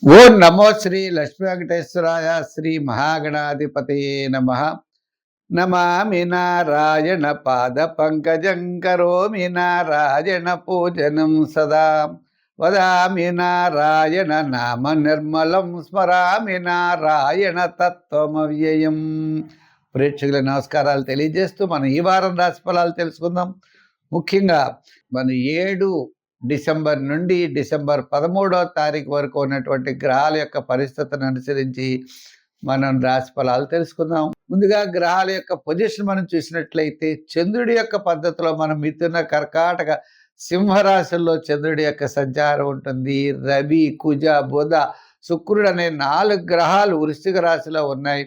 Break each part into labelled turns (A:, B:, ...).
A: ఓం నమో శ్రీ లక్ష్మీ వెంకటేశ్వరాయ శ్రీ మహాగణాధిపతయే నమః. నమామి నారాయణ పాద పంకజం కరోమి నారాయణ పూజనం సదా. వదామి నారాయణ నామ నిర్మలం స్మరామి నారాయణ తత్వమవ్యయం. ప్రేక్షకుల నమస్కారాలు తెలియజేస్తూ మనం ఈ వారం రాశి ఫలాలు తెలుసుకుందాం. ముఖ్యంగా మన 7 డిసెంబర్ నుండి డిసెంబర్ 13వ తారీఖు వరకు ఉన్నటువంటి గ్రహాల యొక్క పరిస్థితిని అనుసరించి మనం రాశి ఫలాలు తెలుసుకుందాం. ముందుగా గ్రహాల యొక్క పొజిషన్ మనం చూసినట్లయితే చంద్రుడి యొక్క పద్ధతిలో మనం మిథున, కర్కాటక, సింహరాశుల్లో చంద్రుడి యొక్క సంచారం ఉంటుంది. రవి, కుజ, బుధ, శుక్రుడు అనే 4 గ్రహాలు వృశ్చిక రాశిలో ఉన్నాయి.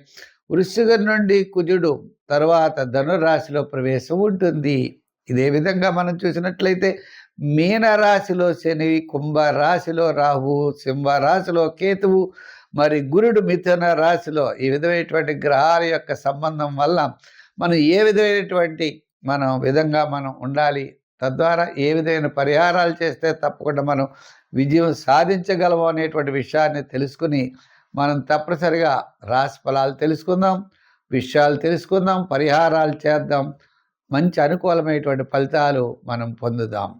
A: వృశ్చికం నుండి కుజుడు తర్వాత ధనురాశిలో ప్రవేశం ఉంటుంది. ఇదే విధంగా మనం చూసినట్లయితే మీనరాశిలో శని, కుంభరాశిలో రాహు, సింహరాశిలో కేతువు, మరి గురుడు మిథున రాశిలో. ఈ విధమైనటువంటి గ్రహాల యొక్క సంబంధం వల్ల మనం ఏ విధమైనటువంటి విధంగా మనం ఉండాలి, తద్వారా ఏ విధమైన పరిహారాలు చేస్తే తప్పకుండా మనం విజయం సాధించగలము అనేటువంటి విషయాన్ని తెలుసుకుని మనం తప్పనిసరిగా రాశి ఫలాలు తెలుసుకుందాం, విషయాలు తెలుసుకుందాం, పరిహారాలు చేద్దాం, మంచి అనుకూలమైనటువంటి ఫలితాలు మనం పొందుదాం.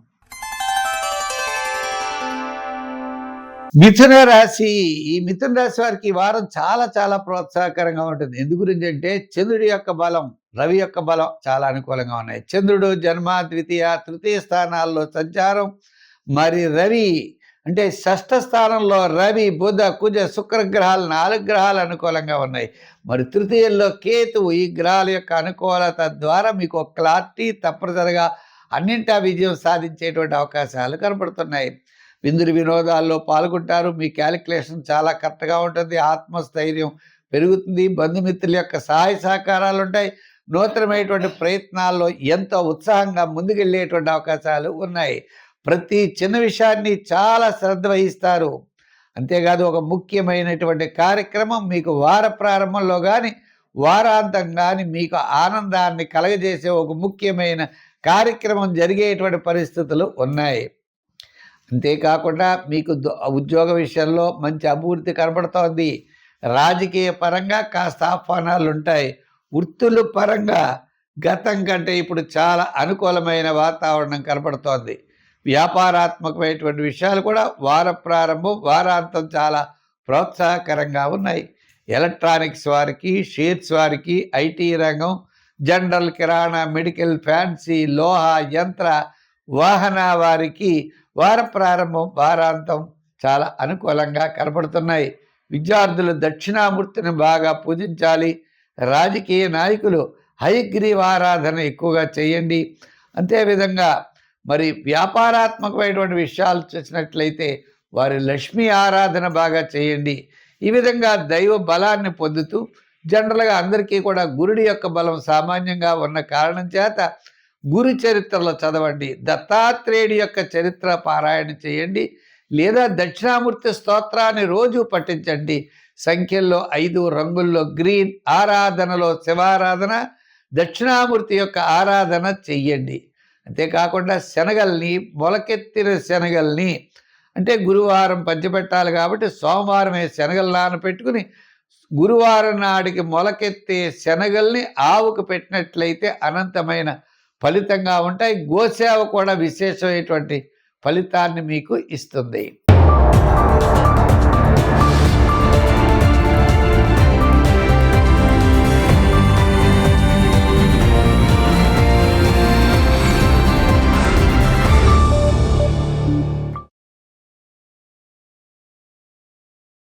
A: మిథున రాశి. ఈ మిథున రాశి వారికి ఈ వారం చాలా చాలా ప్రోత్సాహకరంగా ఉంటుంది. ఎందు గురించి అంటే చంద్రుడి యొక్క బలం, రవి యొక్క బలం చాలా అనుకూలంగా ఉన్నాయి. చంద్రుడు జన్మ, ద్వితీయ, తృతీయ స్థానాల్లో సంచారం, మరి రవి అంటే షష్ఠ స్థానంలో రవి, బుధ, కుజ, శుక్రగ్రహాలు 4 గ్రహాలు అనుకూలంగా ఉన్నాయి. మరి తృతీయంలో కేతువు. ఈ గ్రహాల యొక్క అనుకూలత ద్వారా మీకు ఒక క్లారిటీ, తప్పనిసరిగా అన్నింటా విజయం సాధించేటువంటి అవకాశాలు కనపడుతున్నాయి. విందులు వినోదాల్లో పాల్గొంటారు. మీ క్యాలిక్యులేషన్ చాలా కరెక్ట్గా ఉంటుంది. ఆత్మస్థైర్యం పెరుగుతుంది. బంధుమిత్రుల యొక్క సహాయ సహకారాలు ఉంటాయి. నూతనమైనటువంటి ప్రయత్నాల్లో ఎంతో ఉత్సాహంగా ముందుకెళ్ళేటువంటి అవకాశాలు ఉన్నాయి. ప్రతి చిన్న విషయాన్ని చాలా శ్రద్ధ వహిస్తారు. అంతేకాదు ఒక ముఖ్యమైనటువంటి కార్యక్రమం మీకు వార ప్రారంభంలో కానీ వారాంతం కానీ మీకు ఆనందాన్ని కలగజేసే ఒక ముఖ్యమైన కార్యక్రమం జరిగేటువంటి పరిస్థితులు ఉన్నాయి. అంతేకాకుండా మీకు ఉద్యోగ విషయంలో మంచి అభివృద్ధి కనబడుతోంది. రాజకీయ పరంగా కాస్త ఆహ్వానాలు ఉంటాయి. వృత్తుల పరంగా గతం కంటే ఇప్పుడు చాలా అనుకూలమైన వాతావరణం కనబడుతోంది. వ్యాపారాత్మకమైనటువంటి విషయాలు కూడా వార ప్రారంభం వారాంతం చాలా ప్రోత్సాహకరంగా ఉన్నాయి. ఎలక్ట్రానిక్స్ వారికి, షేర్స్ వారికి, ఐటీ రంగం, జనరల్, కిరాణా, మెడికల్, ఫ్యాన్సీ, లోహ, యంత్ర, వాహన వారికి వార ప్రారంభం వారాంతం చాలా అనుకూలంగా కనపడుతున్నాయి. విద్యార్థులు దక్షిణామూర్తిని బాగా పూజించాలి. రాజకీయ నాయకులు హయగ్రీవ ఆరాధన ఎక్కువగా చేయండి. అంతేవిధంగా మరి వ్యాపారాత్మకమైనటువంటి విషయాలు చూసినట్లయితే వారి లక్ష్మీ ఆరాధన బాగా చేయండి. ఈ విధంగా దైవ బలాన్ని పొందుతూ జనరల్గా అందరికీ కూడా గురుడి యొక్క బలం సామాన్యంగా ఉన్న కారణం చేత గురు చరిత్రలో చదవండి. దత్తాత్రేయుడి యొక్క చరిత్ర పారాయణ చేయండి. లేదా దక్షిణామూర్తి స్తోత్రాన్ని రోజు పఠించండి. సంఖ్యల్లో 5, రంగుల్లో గ్రీన్, ఆరాధనలో శివారాధన, దక్షిణామూర్తి యొక్క ఆరాధన చెయ్యండి. అంతేకాకుండా శనగల్ని, మొలకెత్తిన శనగల్ని, అంటే గురువారం పంచిపెట్టాలి కాబట్టి సోమవారమే శనగలు నానపెట్టుకుని గురువారం నాటికి మొలకెత్తే శనగల్ని ఆవుకు పెట్టినట్లయితే అనంతమైన ఫలితంగా ఉంటాయి. గోసేవ కూడా విశేషమైనటువంటి ఫలితాన్ని మీకు ఇస్తుంది.